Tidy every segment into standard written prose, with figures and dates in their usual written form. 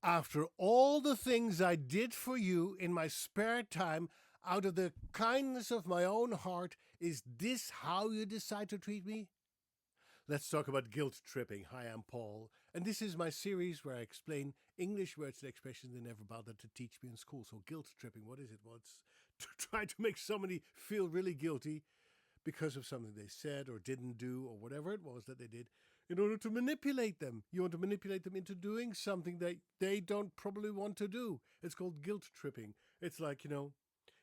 After all the things I did for you in my spare time, out of the kindness of my own heart, is this how you decide to treat me? Let's talk about guilt tripping. Hi, I'm Paul, and this is my series where I explain English words and expressions they never bothered to teach me in school. So, guilt tripping, what is it? Well, it's to try to make somebody feel really guilty because of something they said or didn't do or whatever it was that they did in order to manipulate them. You want to manipulate them into doing something that they don't probably want to do. It's called guilt tripping. It's like,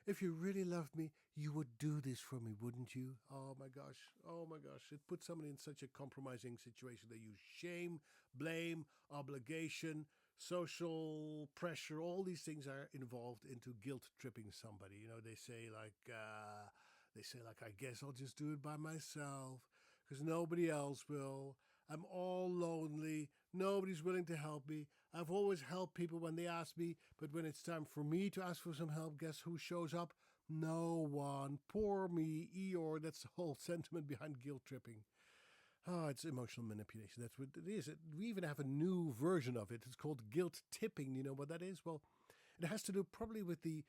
if you really loved me, you would do this for me, wouldn't you? Oh my gosh. Oh my gosh. It puts somebody in such a compromising situation. They use shame, blame, obligation, social pressure. All these things are involved into guilt tripping somebody. They say like, I guess I'll just do it by myself because nobody else will. I'm all lonely. Nobody's willing to help me. I've always helped people when they ask me, but when it's time for me to ask for some help, guess who shows up? No one. Poor me, Eeyore. That's the whole sentiment behind guilt tripping. Oh, it's emotional manipulation. That's what it is. We even have a new version of it. It's called guilt tipping. You know what that is? Well, it has to do probably with the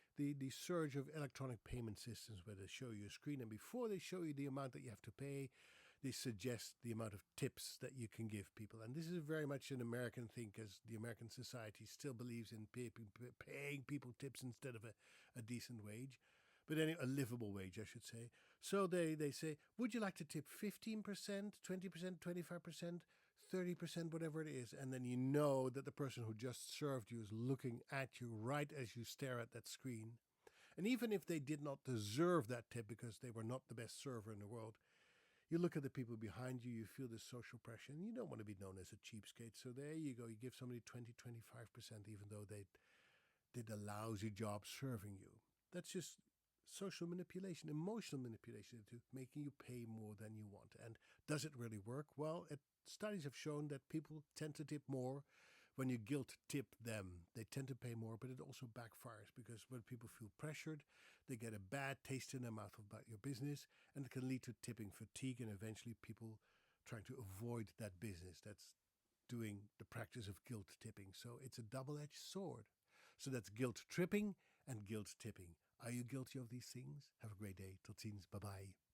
surge of electronic payment systems where they show you a screen, and before they show you the amount that you have to pay, they suggest the amount of tips that you can give people. And this is very much an American thing because the American society still believes in paying people tips instead of a decent wage. But anyway, a livable wage, I should say. So they say, would you like to tip 15%, 20%, 25%, 30%, whatever it is? And then you know that the person who just served you is looking at you right as you stare at that screen. And even if they did not deserve that tip because they were not the best server in the world, you look at the people behind you, you feel this social pressure, and you don't want to be known as a cheapskate. So there you go. You give somebody 20, 25%, even though they did a lousy job serving you. That's just social manipulation, emotional manipulation into making you pay more than you want. And does it really work? Well, studies have shown that people tend to tip more when you guilt tip them. They tend to pay more, but it also backfires because when people feel pressured, they get a bad taste in their mouth about your business, and it can lead to tipping fatigue and eventually people trying to avoid that business. That's doing the practice of guilt tipping. So it's a double-edged sword. So that's guilt tripping and guilt tipping. Are you guilty of these things? Have a great day. Tot ziens. Bye-bye.